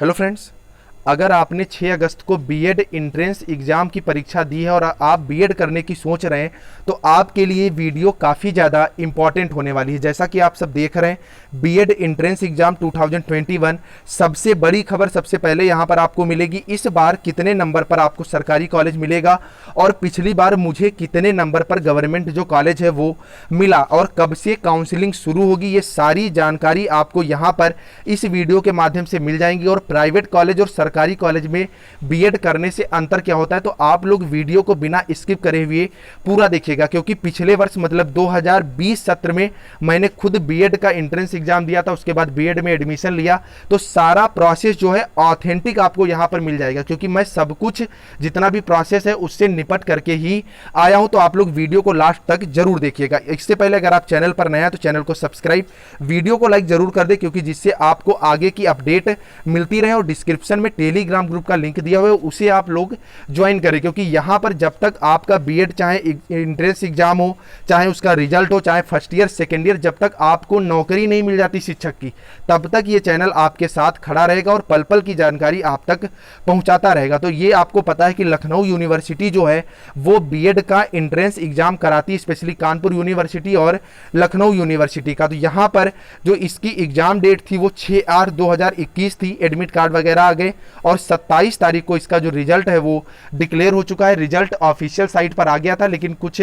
Hello friends, अगर आपने 6 अगस्त को बीएड एंट्रेंस एग्ज़ाम की परीक्षा दी है और आप बीएड करने की सोच रहे हैं तो आपके लिए वीडियो काफ़ी ज़्यादा इंपॉर्टेंट होने वाली है। जैसा कि आप सब देख रहे हैं, बीएड एंट्रेंस एग्ज़ाम 2021 सबसे बड़ी खबर सबसे पहले यहाँ पर आपको मिलेगी। इस बार कितने नंबर पर आपको सरकारी कॉलेज मिलेगा और पिछली बार मुझे कितने नंबर पर गवर्नमेंट जो कॉलेज है वो मिला और कब से काउंसलिंग शुरू होगी, ये सारी जानकारी आपको यहाँ पर इस वीडियो के माध्यम से मिल जाएंगी। और प्राइवेट कॉलेज और सरकारी कॉलेज में बीएड करने से अंतर क्या होता है, तो आप लोग वीडियो को बिना स्किप करे हुए पूरा देखिएगा, क्योंकि पिछले वर्ष मतलब 2020 सत्र में मैंने खुद बीएड का एंट्रेंस एग्जाम दिया था, उसके बाद बीएड में एडमिशन लिया, तो सारा प्रोसेस जो है ऑथेंटिक आपको यहां पर मिल जाएगा, क्योंकि मैं सब कुछ जितना भी प्रोसेस है उससे निपट करके ही आया हूं। तो आप लोग वीडियो को लास्ट तक जरूर देखिएगा। इससे पहले अगर आप चैनल पर नया हैं तो चैनल को सब्सक्राइब, वीडियो को लाइक जरूर कर दे, क्योंकि जिससे आपको आगे की अपडेट मिलती रहे। और डिस्क्रिप्शन में टेलीग्राम ग्रुप का लिंक दिया हुआ है, उसे आप लोग ज्वाइन करें, क्योंकि यहां पर जब तक आपका बीएड चाहे एंट्रेंस एग्जाम हो, चाहे उसका रिजल्ट हो, चाहे फर्स्ट ईयर सेकेंड ईयर, जब तक आपको नौकरी नहीं मिल जाती शिक्षक की, तब तक ये चैनल आपके साथ खड़ा रहेगा और पल पल की जानकारी आप तक पहुंचाता रहेगा। तो ये आपको पता है कि लखनऊ यूनिवर्सिटी जो है वो बीएड का एंट्रेंस एग्जाम कराती है, स्पेशली कानपुर यूनिवर्सिटी और लखनऊ यूनिवर्सिटी का। तो यहाँ पर जो इसकी एग्जाम डेट थी वो 6/8/2021 थी। एडमिट कार्ड वगैरह आ गए और 27 तारीख को इसका जो रिजल्ट है वो डिक्लेयर हो चुका है। रिजल्ट ऑफिशियल साइट पर आ गया था, लेकिन कुछ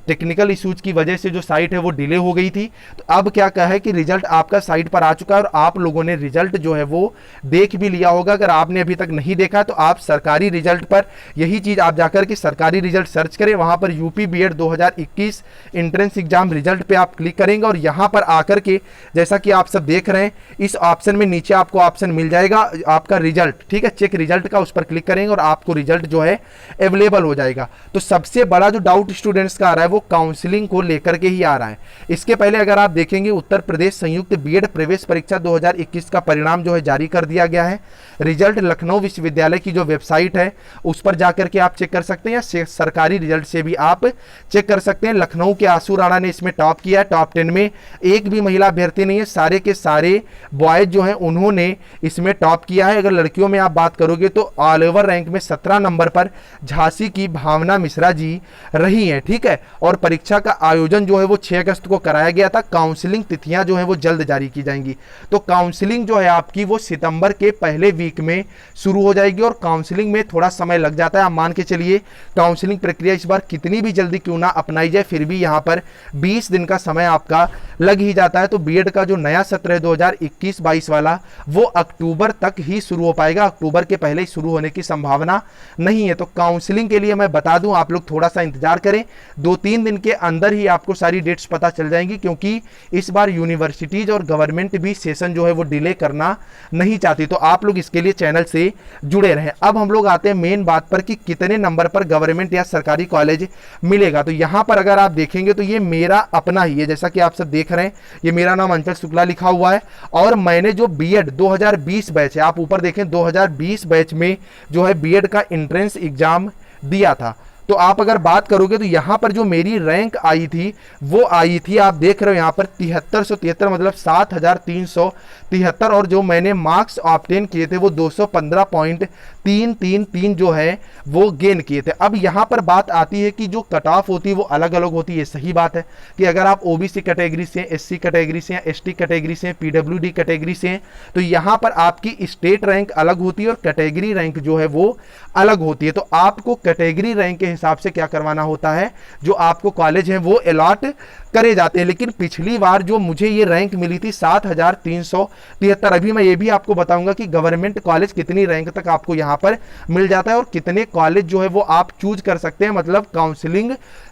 टेक्निकल इश्यूज की वजह से जो साइट है वो डिले हो गई थी। तो अब क्या कहा है कि रिजल्ट आपका साइट पर आ चुका है और आप लोगों ने रिजल्ट जो है वो देख भी लिया होगा। अगर आपने अभी तक नहीं देखा तो आप सरकारी रिजल्ट पर, यही चीज आप जाकर के सरकारी रिजल्ट सर्च करें, वहां पर UP BEd 2021 entrance exam result पे आप क्लिक करेंगे और यहां पर आकर के जैसा कि आप सब देख रहे हैं, इस ऑप्शन में नीचे आपको ऑप्शन मिल जाएगा आपका रिजल्ट, ठीक है, चेक रिजल्ट का, उस पर क्लिक करेंगे और आपको रिजल्ट जो है अवेलेबल हो जाएगा। तो सबसे बड़ा जो डाउट स्टूडेंट्स का आ रहा है वो काउंसलिंग को लेकर के ही आ रहा है। इसके पहले अगर आप देखेंगे, उत्तर प्रदेश संयुक्त बीएड प्रवेश परीक्षा 2021 का परिणाम जो है जारी कर दिया गया है। रिजल्ट लखनऊ विश्वविद्यालय की जो वेबसाइट है उस पर जाकर के आप चेक कर सकते हैं, या सरकारी रिजल्ट से भी आप चेक कर सकते हैं। लखनऊ के आंसू राणा ने इसमें टॉप किया है। टॉप 10 में एक भी महिला अभ्यर्थी नहीं है, सारे के सारे बॉयज जो हैं उन्होंने इसमें टॉप किया है। अगर लड़कियों में आप बात करोगे तो ऑल ओवर रैंक में 17 नंबर पर झांसी की भावना मिश्रा जी रही हैं, ठीक है। और परीक्षा का आयोजन जो है वो 6 अगस्त को कराया गया था। काउंसलिंग तिथियां जो है वो जल्द जारी की जाएंगी। तो काउंसलिंग जो है आपकी वो सितंबर के पहले वीक में शुरू हो जाएगी और काउंसलिंग में थोड़ा समय लग जाता है। आप मान के चलिए काउंसलिंग प्रक्रिया इस बार कितनी भी जल्दी क्यों ना अपनाई जाए, फिर भी यहाँ पर 20 दिन का समय आपका लग ही जाता है। तो बीएड का जो नया सत्र है 2021-22 वाला, वो अक्टूबर तक ही शुरू हो पाएगा, अक्टूबर के पहले ही शुरू होने की संभावना नहीं है। तो काउंसलिंग के लिए मैं बता दूं, आप लोग थोड़ा सा इंतजार करें, 2-3 दिन के अंदर ही आपको सारी डेट्स पता चल जाएंगी, क्योंकि इस बार यूनिवर्सिटीज और गवर्नमेंट भी सेशन जो है वो डिले करना नहीं चाहती। तो आप लोग इसके लिए चैनल से जुड़े रहें। अब हम लोग आते हैं मेन बात पर कि कितने नंबर पर गवर्नमेंट या सरकारी कॉलेज मिलेगा। तो यहां पर अगर आप देखेंगे तो ये मेरा अपना ही है, जैसा कि आप सब देख रहे हैं, ये मेरा नाम अंचल शुक्ला लिखा हुआ है और मैंने जो बीएड 2020 बैच है, आप ऊपर देखें 2020 बैच में जो है बीएड का एंट्रेंस एग्जाम दिया था। तो आप अगर बात करोगे तो यहां पर जो मेरी रैंक आई थी वो आई थी, आप देख रहे हो यहां पर 7373, मतलब 7373, और जो मैंने मार्क्स ऑब्टेन किए थे वो 215.333 जो है वो गेन किए थे। अब यहां पर बात आती है कि जो कट ऑफ होती है वो अलग अलग होती है। सही बात है कि अगर आप ओबीसी कैटेगरी से, एससी कैटेगरी से, एसटी कैटेगरी से, पीडब्ल्यूडी कैटेगरी से, तो यहां पर आपकी स्टेट रैंक अलग होती है और कैटेगरी रैंक जो है वो अलग होती है। तो आपको कैटेगरी रैंक के हिसाब से क्या करवाना होता है, जो आपको कॉलेज है वो अलॉट करे जाते हैं। लेकिन पिछली बार जो मुझे ये रैंक मिली थी 7373, अभी मैं ये भी आपको बताऊंगा कि गवर्नमेंट कॉलेज कितनी रैंक तक आपको यहाँ पर मिल जाता है और कितने कॉलेज जो है वो आप चूज कर सकते हैं, मतलब काउंसलिंग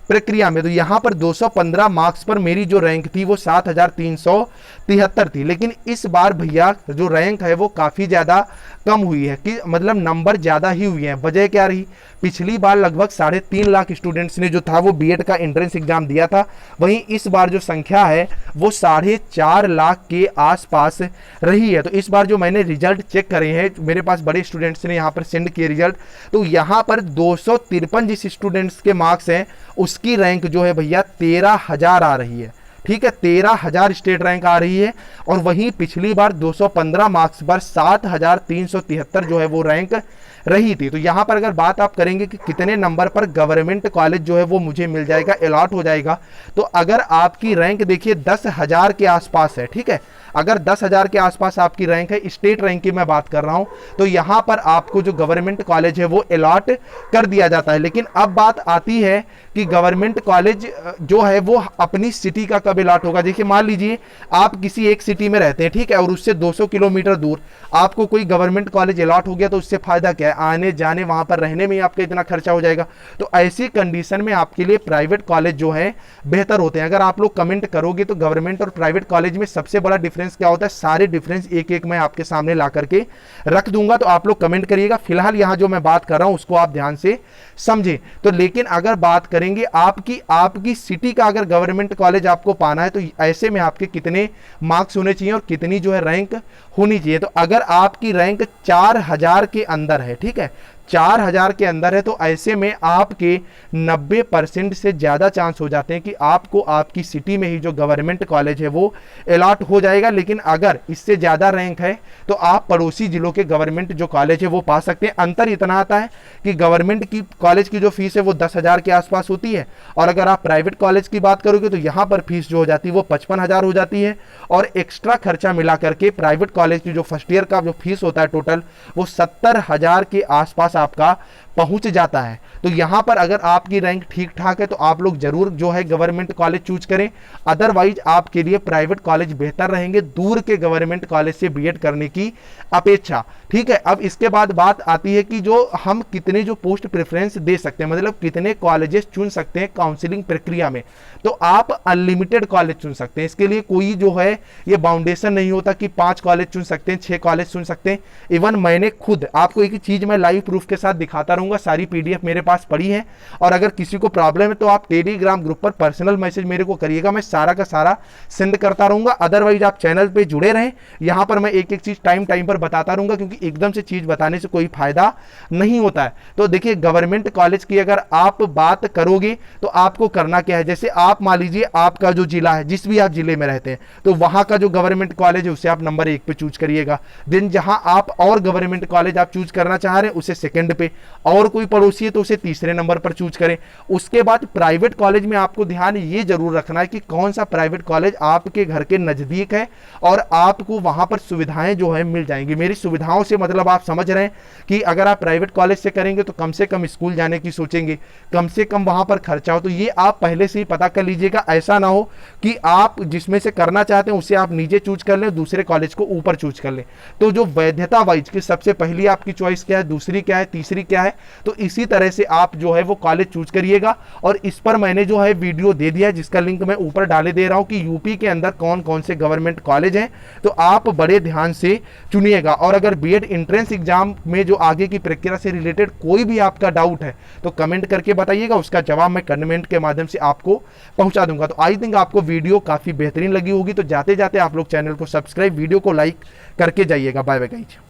प्रक्रिया में। तो यहाँ पर 215 मार्क्स पर मेरी जो रैंक थी वो 7373 थी। लेकिन इस बार भैया जो रैंक है वो काफ़ी ज़्यादा कम हुई है, कि मतलब नंबर ज़्यादा ही हुए हैं। वजह क्या रही, पिछली बार लगभग 3.5 लाख स्टूडेंट्स ने जो था वो बीएड का एंट्रेंस एग्जाम दिया था, वहीं इस बार जो संख्या है वो 4.5 लाख के आसपास रही है। तो इस बार जो मैंने रिजल्ट चेक करे हैं, मेरे पास बड़े स्टूडेंट्स ने यहाँ पर सेंड किए रिजल्ट, तो यहाँ पर 253 जिस स्टूडेंट्स के मार्क्स हैं उसकी रैंक जो है भैया 13,000 आ रही है, ठीक है, 13,000 स्टेट रैंक आ रही है। और वहीं पिछली बार 215 मार्क्स पर 7,373 जो है वो रैंक रही थी। तो यहाँ पर अगर बात आप करेंगे कि कितने नंबर पर गवर्नमेंट कॉलेज जो है वो मुझे मिल जाएगा, अलॉट हो जाएगा, तो अगर आपकी रैंक देखिए 10,000 के आसपास है, ठीक है, अगर 10,000 के आसपास आपकी रैंक है, स्टेट रैंक की मैं बात कर रहा हूं, तो यहां पर आपको जो गवर्नमेंट कॉलेज है वो अलॉट कर दिया जाता है। लेकिन अब बात आती है कि गवर्नमेंट कॉलेज जो है वो अपनी सिटी का कब अलॉट होगा। देखिए मान लीजिए आप किसी एक सिटी में रहते हैं, ठीक है, और उससे 200 किलोमीटर दूर आपको कोई गवर्नमेंट कॉलेज अलॉट हो गया, तो उससे फायदा क्या है, आने जाने वहां पर रहने में ही आपका इतना खर्चा हो जाएगा। तो ऐसी कंडीशन में आपके लिए प्राइवेट कॉलेज जो है बेहतर होते हैं। अगर आप लोग कमेंट करोगे तो गवर्नमेंट और प्राइवेट कॉलेज में सबसे बड़ा डिफरेंस क्या होता है, सारे डिफरेंस एक एक मैं आपके सामने ला करके रख दूंगा, तो आप लोग कमेंट करिएगा। फिलहाल यहां जो मैं बात कर रहा हूं उसको आप ध्यान से समझें। तो लेकिन अगर बात करेंगे आपकी सिटी का अगर गवर्नमेंट कॉलेज आपको पाना है, तो ऐसे में आपके कितने मार्क्स होने चाहिए और कितनी जो है रैंक होनी चाहिए। तो अगर आपकी रैंक 4,000 के अंदर है, ठीक है, 4,000 के अंदर है, तो ऐसे में आपके 90% से ज़्यादा चांस हो जाते हैं कि आपको आपकी सिटी में ही जो गवर्नमेंट कॉलेज है वो अलॉट हो जाएगा। लेकिन अगर इससे ज़्यादा रैंक है तो आप पड़ोसी जिलों के गवर्नमेंट जो कॉलेज है वो पा सकते हैं। अंतर इतना आता है कि गवर्नमेंट की कॉलेज की जो फीस है वो 10,000 के आसपास होती है, और अगर आप प्राइवेट कॉलेज की बात करोगे तो यहाँ पर फीस जो हो जाती है वो 55,000 हो जाती है। और एक्स्ट्रा खर्चा मिला करके प्राइवेट कॉलेज की जो फर्स्ट ईयर का जो फीस होता है टोटल, वो 70,000 के आसपास आपका पहुंच जाता है। तो यहां पर अगर आपकी रैंक ठीक ठाक है तो आप लोग जरूर जो है गवर्नमेंट कॉलेज चूज करें, अदरवाइज आपके लिए प्राइवेट कॉलेज बेहतर रहेंगे दूर के गवर्नमेंट कॉलेज से बीएड करने की अपेक्षा। ठीक है, अब इसके बाद बात आती है कि जो हम कितने जो पोस्ट प्रेफरेंस दे सकते हैं, मतलब कितने कॉलेजेस चुन सकते हैं काउंसलिंग प्रक्रिया में। तो आप अनलिमिटेड कॉलेज चुन सकते हैं, इसके लिए कोई जो है ये बाउंडेशन नहीं होता कि 5 कॉलेज चुन सकते हैं, 6 कॉलेज चुन सकते हैं। इवन मैंने खुद आपको एक चीज मैं लाइव प्रूफ के साथ दिखाता रहूंगा, सारी पीडीएफ मेरे पास पड़ी है। और अगर किसी को प्रॉब्लम है तो आप टेलीग्राम ग्रुप पर पर्सनल मैसेज मेरे को करिएगा, मैं सारा का सारा सेंड करता रहूंगा। अदरवाइज आप चैनल पे जुड़े रहें, यहां पर मैं एक एक चीज टाइम पर बताता रहूंगा, क्योंकि एकदम से चीज बताने से कोई फायदा नहीं होता है। तो देखिए गवर्नमेंट कॉलेज की अगर आप बात करोगे तो आपको करना क्या है, जैसे आप मान लीजिए आपका जो जिला है, जिस भी आप जिले में रहते हैं, तो वहां का जो गवर्नमेंट कॉलेज है उसे आप नंबर 1 पे चूज करिएगा। देन जहां आप और गवर्नमेंट कॉलेज आप चूज करना चाह रहे हैं उसे सेकंड पे, और कोई पड़ोसी है तो उसे तीसरे नंबर पर चूज करें। उसके बाद प्राइवेट कॉलेज में आपको ध्यान ये जरूर रखना है कि कौन सा प्राइवेट कॉलेज आपके घर के नजदीक है और आपको वहां पर सुविधाएं जो है मिल जाएंगी। मेरी सुविधाओं से मतलब आप समझ रहे हैं कि अगर आप प्राइवेट कॉलेज से करेंगे तो कम से कम स्कूल जाने की सोचेंगे, कम से कम वहां पर खर्चा हो, तो ये आप पहले से ही पता कर लीजिएगा। ऐसा ना हो कि आप जिसमें से करना चाहते हैं उसे आप नीचे चूज कर लें, दूसरे कॉलेज को ऊपर चूज कर लें। तो जो वैधता वाइज की सबसे पहली आपकी चॉइस क्या है, दूसरी क्या है, तीसरी क्या है, तो इसी तरह से आप जो है वो कॉलेज चूज करिएगा। और इस पर मैंने जो है वीडियो दे दिया है, जिसका लिंक मैं ऊपर डाले दे रहा हूं कि यूपी के अंदर कौन कौन से गवर्नमेंट कॉलेज हैं, तो आप बड़े ध्यान से चुनिएगा। और अगर बीएड एंट्रेंस एग्जाम में जो आगे की प्रक्रिया से रिलेटेड कोई भी आपका डाउट है तो कमेंट करके बताइएगा, उसका जवाब मैं कमेंट के माध्यम से आपको पहुंचा दूंगा। तो आई थिंक आपको वीडियो काफी बेहतरीन लगी होगी। तो जाते जाते आप लोग चैनल को सब्सक्राइब, वीडियो को लाइक करके जाइएगा। Bye bye guys.